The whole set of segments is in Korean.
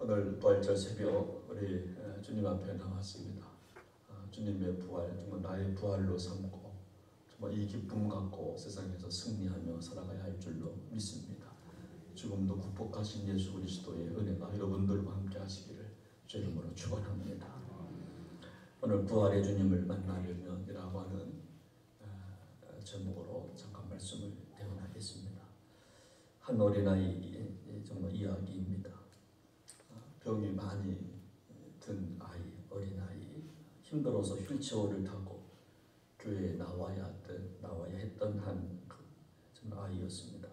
오늘 부활절 새벽 우리 주님 앞에 나왔습니다. 주님의 부활, 정말 나의 부활로 삼고 정말 이 기쁨 갖고 세상에서 승리하며 살아가야 할 줄로 믿습니다. 죽음도 극복하신 예수 그리스도의 은혜가 여러분들과 함께 하시기를 주 이름으로 축원합니다. 오늘 부활의 주님을 만나려면이라고 하는 제목으로 잠깐 말씀을 대언하겠습니다. 한 어린아이 정말 이야기입니다. 병이 많이 든 아이, 어린아이, 힘들어서 휠체어를 타고 교회에 나와야 했던 한 정말 아이였습니다.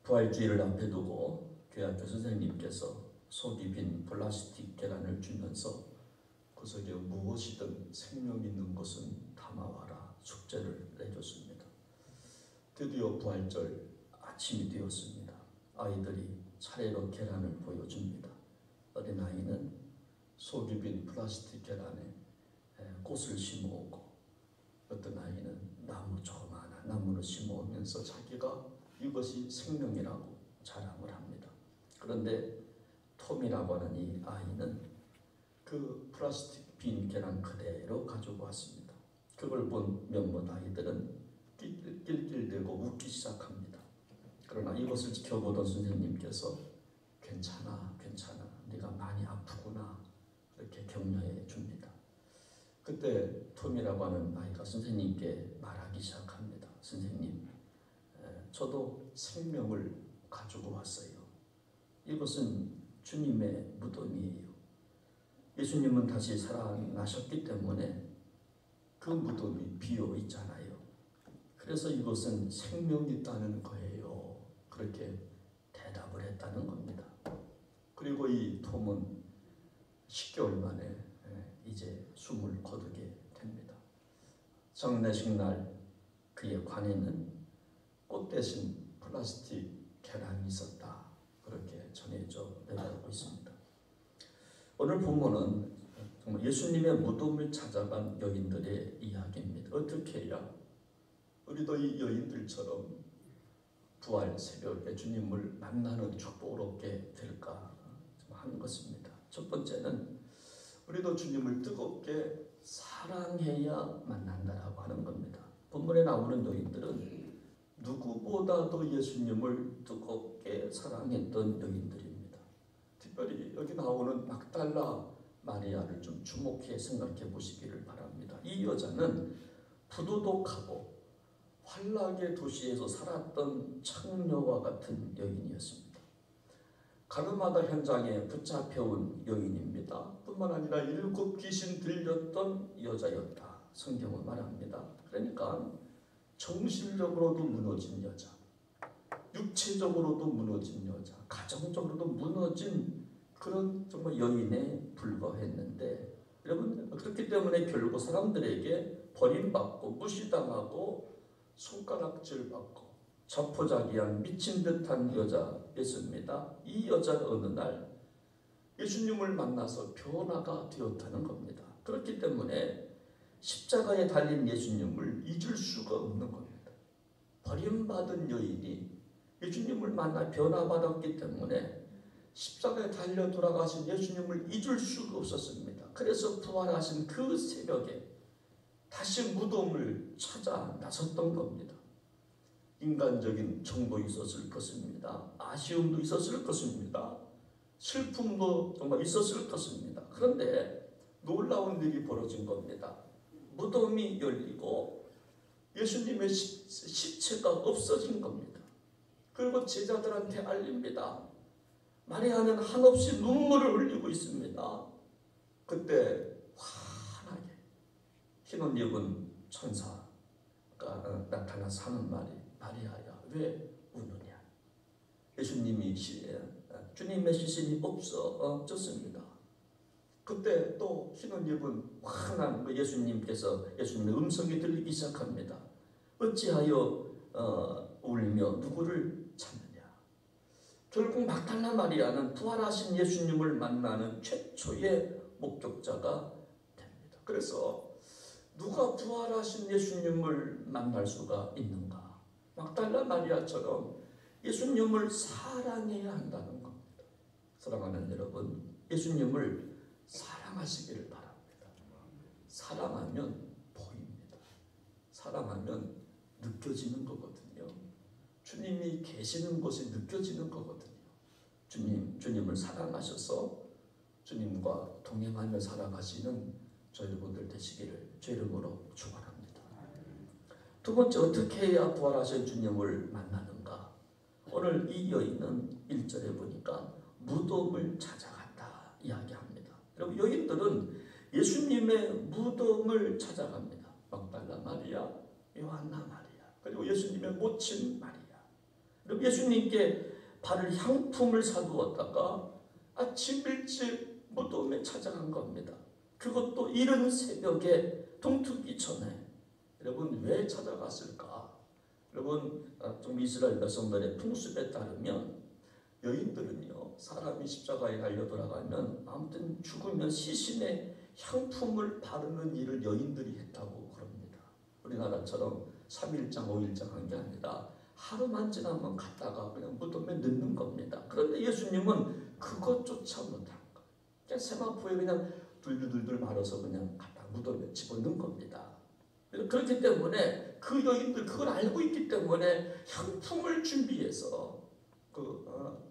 부활주의를 앞에 두고 교회 학교 선생님께서 속이 빈 플라스틱 계란을 주면서 그 속에 무엇이든 생명 있는 것은 담아와라 숙제를 내줬습니다. 드디어 부활절 아침이 되었습니다. 아이들이 차례로 계란을 보여줍니다. 어린아이는 속이 빈 플라스틱 계란에 꽃을 심어오고 어떤 아이는 조그마한 나무를 심어오면서 자기가 이것이 생명이라고 자랑을 합니다. 그런데 톰이라고 하는 이 아이는 그 플라스틱 빈 계란 그대로 가지고 왔습니다. 그걸 본 몇몇 아이들은 낄낄대고 웃기 시작합니다. 그러나 이것을 지켜보던 선생님께서 괜찮아, 네가 많이 아프구나 이렇게 격려해 줍니다. 그때 톰이라고 하는 아이가 선생님께 말하기 시작합니다. 선생님, 저도 생명을 가지고 왔어요. 이것은 주님의 무덤이에요. 예수님은 다시 살아나셨기 때문에 그 무덤이 비어 있잖아요. 그래서 이것은 생명이 있다는 거예요. 그렇게 대답을 했다는 겁니다. 그리고 이 톰은 10개월 만에 이제 숨을 거두게 됩니다. 장례식 날 그의 관에는 꽃 대신 플라스틱 계란이 있었다. 그렇게 전해져 내려오고 있습니다. 오늘 본문은 정말 예수님의 무덤을 찾아간 여인들의 이야기입니다. 어떻게 해야 우리도 이 여인들처럼 부활 새벽에 주님을 만나는 축복을 얻게 될까 하는 것입니다. 첫 번째는 우리도 주님을 뜨겁게 사랑해야 만난다라고 하는 겁니다. 본문에 나오는 여인들은 누구보다도 예수님을 뜨겁게 사랑했던 여인들입니다. 특별히 여기 나오는 막달라 마리아를 좀 주목해 생각해 보시기를 바랍니다. 이 여자는 부도덕하고 환락의 도시에서 살았던 창녀와 같은 여인이었습니다. 가르마다 현장에 붙잡혀온 여인입니다. 뿐만 아니라 7 귀신 들렸던 여자였다. 성경은 말합니다. 그러니까 정신적으로도 무너진 여자, 육체적으로도 무너진 여자, 가정적으로도 무너진 그런 정말 여인에 불과했는데, 여러분 그렇기 때문에 결국 사람들에게 버림받고 무시당하고 손가락질받고 자포자기한 미친 듯한 여자였습니다. 이 여자는 어느 날 예수님을 만나서 변화가 되었다는 겁니다. 그렇기 때문에 십자가에 달린 예수님을 잊을 수가 없는 겁니다. 버림받은 여인이 예수님을 만나 변화받았기 때문에 십자가에 달려 돌아가신 예수님을 잊을 수가 없었습니다. 그래서 부활하신 그 새벽에 다시 무덤을 찾아 나섰던 겁니다. 인간적인 정도 있었을 것입니다. 아쉬움도 있었을 것입니다. 슬픔도 정말 있었을 것입니다. 그런데 놀라운 일이 벌어진 겁니다. 무덤이 열리고 예수님의 시체가 없어진 겁니다. 그리고 제자들한테 알립니다. 마리아는 한없이 눈물을 흘리고 있습니다. 그때 환하게 흰 옷 입은 천사가 나타나서 하는 말이, 마리아야 왜 우느냐. 주님의 시신이 없어졌습니다. 그때 또 흰 옷 입은 환한 예수님의 음성이 들리기 시작합니다. 어찌하여 울며 누구를 찾느냐. 결국 막달라 마리아는 부활하신 예수님을 만나는 최초의 목격자가 됩니다. 그래서 누가 부활하신 예수님을 만날 수가 있는가? 막달라 마리아처럼 예수님을 사랑해야 한다는 겁니다. 사랑하는 여러분, 예수님을 사랑하시기를 바랍니다. 사랑하면 보입니다. 사랑하면 느껴지는 거거든요. 주님이 계시는 곳이 느껴지는 거거든요. 주님을 사랑하셔서 주님과 동행하며 살아가시는 저 여러분들 되시기를 주 이름으로 축원합니다. 두 번째, 어떻게 해야 부활하신 주님을 만나는가? 오늘 이 여인은 1절에 보니까 무덤을 찾아갔다 이야기합니다. 여러분, 여인들은 예수님의 무덤을 찾아갑니다. 막달라 마리아, 요한나 마리아, 그리고 예수님의 모친 마리아. 여러분, 예수님께 바를 향품을 사두었다가 아침 일찍 무덤에 찾아간 겁니다. 그것도 이른 새벽에 동트기 전에. 여러분, 왜 찾아갔을까? 여러분, 좀 이스라엘 백성들의 풍습에 따르면 여인들은요, 사람이 십자가에 달려 돌아가면 아무튼 죽으면 시신에 향품을 바르는 일을 여인들이 했다고 그럽니다. 우리나라처럼 3일장 5일장 한 게 아니라 하루만 지나면 갔다가 그냥 무덤에 넣는 겁니다. 그런데 예수님은 그것조차 못한 거예요. 그냥 세마포에 그냥 둘둘둘둘 말아서 그냥 갖다 무덤에 집어넣은 겁니다. 그렇기 때문에 그 여인들 그걸 알고 있기 때문에 향품을 준비해서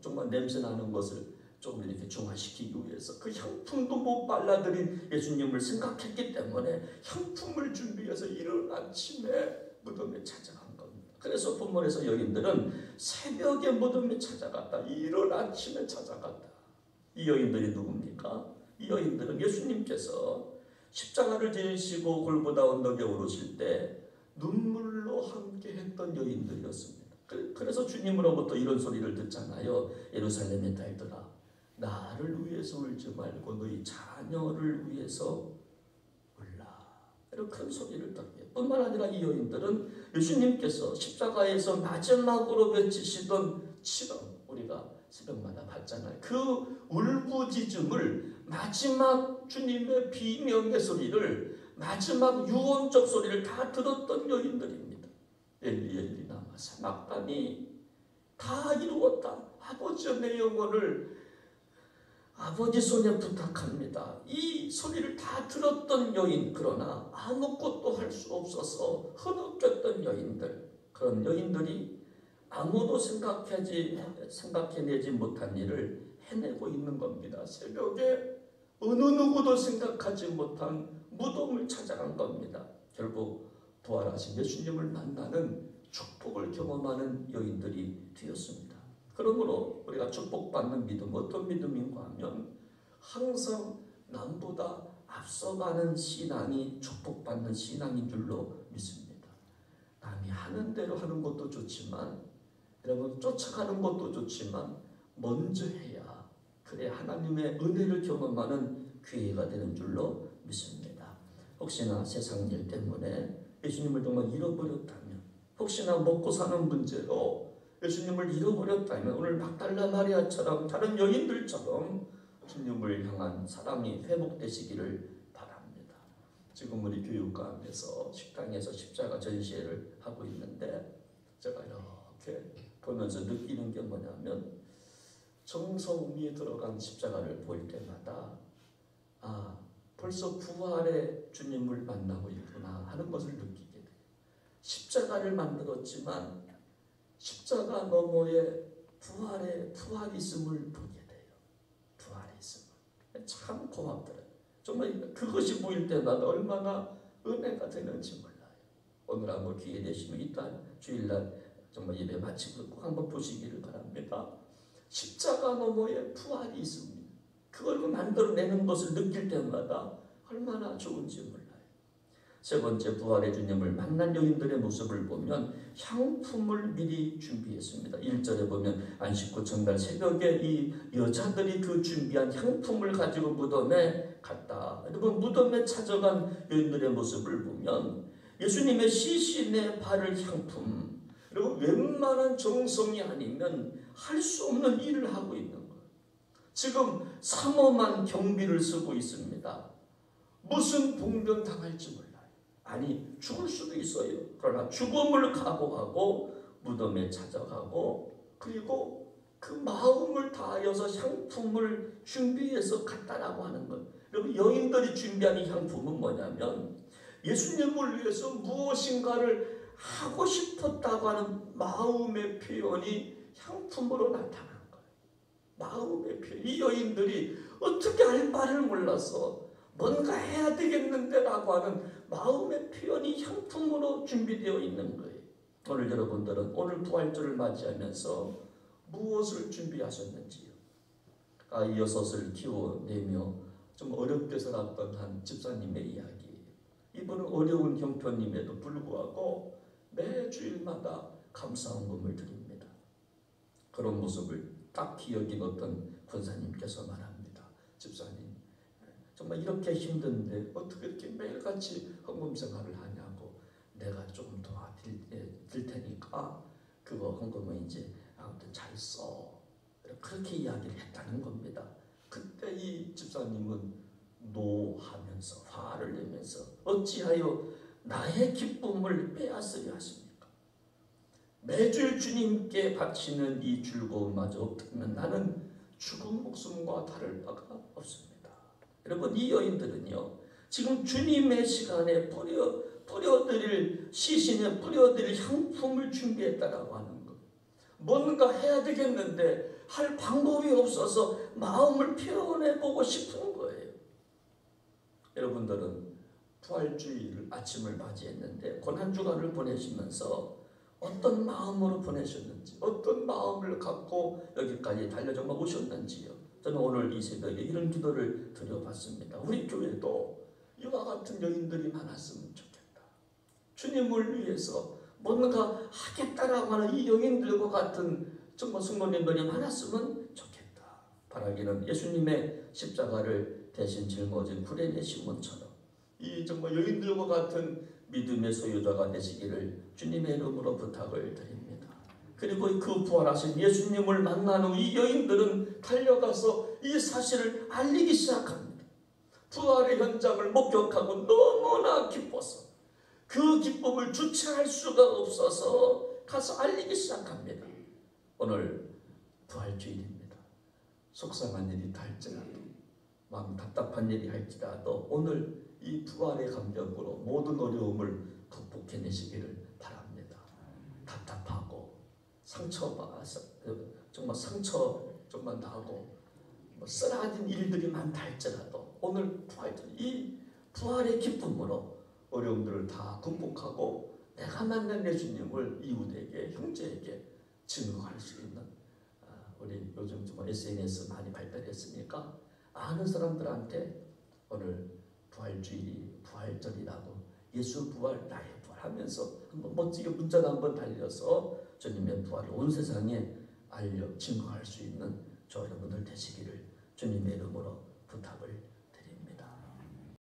정말 냄새 나는 것을 조금 이렇게 중화시키기 위해서 그 향품도 못 발라드린 예수님을 생각했기 때문에 향품을 준비해서 이른 아침에 무덤에 찾아간 겁니다. 그래서 본문에서 여인들은 새벽에 무덤에 찾아갔다. 이른 아침에 찾아갔다. 이 여인들이 누굽니까? 이 여인들은 예수님께서 십자가를 지시고 골고다 언덕에 오르실 때 눈물로 함께 했던 여인들이었습니다. 그래서 주님으로부터 이런 소리를 듣잖아요. 예루살렘의 딸들아, 나를 위해서 울지 말고 너희 자녀를 위해서 울라. 이런 큰 소리를 듣게. 뿐만 아니라 이 여인들은 예수님께서 십자가에서 마지막으로 외치시던 치름, 우리가 새벽마다 받잖아요. 그 울부짖음을 마지막 주님의 비명의 소리를, 마지막 유언적 소리를 다 들었던 여인들입니다. 엘리 엘리 라마 사박다니, 다 이루었다. 아버지여 내 영혼을 아버지 손에 부탁합니다. 이 소리를 다 들었던 여인, 그러나 아무것도 할 수 없어서 흐느꼈던 여인들, 그런 여인들이 아무도 생각해내지 못한 일을 해내고 있는 겁니다. 새벽에 어느 누구도 생각하지 못한 무덤을 찾아간 겁니다. 결국 부활하신 예수님을 만나는 축복을 경험하는 여인들이 되었습니다. 그러므로 우리가 축복받는 믿음, 어떤 믿음인가 하면 항상 남보다 앞서가는 신앙이 축복받는 신앙인 줄로 믿습니다. 남이 하는 대로 하는 것도 좋지만, 여러분, 쫓아가는 것도 좋지만 먼저 해야 그래 하나님의 은혜를 경험하는 기회가 되는 줄로 믿습니다. 혹시나 세상 일 때문에 예수님을 정말 잃어버렸다면, 혹시나 먹고 사는 문제로 예수님을 잃어버렸다면 오늘 막달라 마리아처럼 다른 여인들처럼 주님을 향한 사랑이 회복되시기를 바랍니다. 지금 우리 교육감에서 식당에서 십자가 전시회를 하고 있는데 제가 이렇게 보면서 느끼는 게 뭐냐면, 정성이 들어간 십자가를 볼 때마다 벌써 부활의 주님을 만나고 있구나 하는 것을 느끼게 돼요. 십자가를 만들었지만 십자가 너머에 부활이 있음을 보게 돼요. 부활이 있음을. 참 고맙더라고요. 정말 그것이 보일 때마다 얼마나 은혜가 되는지 몰라요. 오늘 한번 기회 되시면 이따 주일날 정말 예배 마치고 꼭 한번 보시기를 바랍니다. 십자가 너머에 부활이 있습니다. 그걸 만들어내는 것을 느낄 때마다 얼마나 좋은지 몰라요. 세 번째, 부활의 주님을 만난 여인들의 모습을 보면 향품을 미리 준비했습니다. 1절에 보면 안식구 전날 새벽에 이 여자들이 그 준비한 향품을 가지고 무덤에 갔다. 여러분, 무덤에 찾아간 여인들의 모습을 보면 예수님의 시신에 바를 향품, 그리고 웬만한 정성이 아니면 할 수 없는 일을 하고 있는 거예요. 지금 삼엄한 경비를 쓰고 있습니다. 무슨 봉변 당할지 몰라요. 아니, 죽을 수도 있어요. 그러나 죽음을 각오하고 무덤에 찾아가고, 그리고 그 마음을 다하여서 향품을 준비해서 갔다라고 하는 것. 여러분, 여인들이 준비하는 향품은 뭐냐면 예수님을 위해서 무엇인가를 하고 싶었다고 하는 마음의 표현이 향품으로 나타나는 거예요. 마음의 표현. 이 여인들이 어떻게 할 바를 몰라서 뭔가 해야 되겠는데라고 하는 마음의 표현이 향품으로 준비되어 있는 거예요. 오늘 여러분들은 오늘 부활절을 맞이하면서 무엇을 준비하셨는지요? 아이 6을 키워내며 좀 어렵게 살았던 한 집사님의 이야기예요. 이분은 어려운 형편임에도 불구하고 매주일마다 감사헌금을 드립니다. 그런 모습을 딱히 여긴 어떤 권사님께서 말합니다. 집사님, 정말 이렇게 힘든데 어떻게 이렇게 매일같이 헌금 생활을 하냐고. 내가 조금 도와드릴 테니까 그거 헌금은 이제 아무튼 잘 써. 그렇게 이야기를 했다는 겁니다. 그때 이 집사님은 노하면서 화를 내면서 어찌하여 나의 기쁨을 빼앗으려 하십니까? 매주 주님께 바치는 이 즐거움마저 없다면 나는 죽은 목숨과 다를 바가 없습니다. 여러분, 이 여인들은요, 지금 주님의 시간에 뿌려드릴 시신에 뿌려드릴 향품을 준비했다라고 하는 것. 뭔가 해야 되겠는데 할 방법이 없어서 마음을 표현해보고 싶은 거예요. 여러분들은 부활주일 아침을 맞이했는데 고난주간을 보내시면서 어떤 마음으로 보내셨는지, 어떤 마음을 갖고 여기까지 달려져 오셨는지요. 저는 오늘 이 새벽에 이런 기도를 드려봤습니다. 우리 교회도 이와 같은 여인들이 많았으면 좋겠다. 주님을 위해서 뭔가 하겠다라고 하는 이 여인들과 같은 정말 성도님들이 많았으면 좋겠다. 바라기는 예수님의 십자가를 대신 짊어진 구레네 시몬처럼 이 정말 여인들과 같은 믿음의 소유자가 되시기를 주님의 이름으로 부탁을 드립니다. 그리고 그 부활하신 예수님을 만난 후 이 여인들은 달려가서 이 사실을 알리기 시작합니다. 부활의 현장을 목격하고 너무나 기뻐서 그 기쁨을 주체할 수가 없어서 가서 알리기 시작합니다. 오늘 부활주일입니다. 속상한 일이 다 할지라도 마음 답답한 일이 할지라도 오늘 이 부활의 감격으로 모든 어려움을 극복해내시기를 바랍니다. 답답하고 정말 상처 정말 나고 쓰라진 일들이 많다 할지라도 오늘 부활주일 이 부활의 기쁨으로 어려움들을 다 극복하고 내가 만난 예수님을 이웃에게 형제에게 증거할 수 있는 우리 요즘 좀 SNS 많이 발달했으니까 아는 사람들한테 오늘 부활절이라고 예수 부활 나의 부활 하면서 한번 멋지게 문자도 한번 달려서 주님의 부활을 온 세상에 알려 증거할 수 있는 저 여러분들 되시기를 주님의 이름으로 부탁을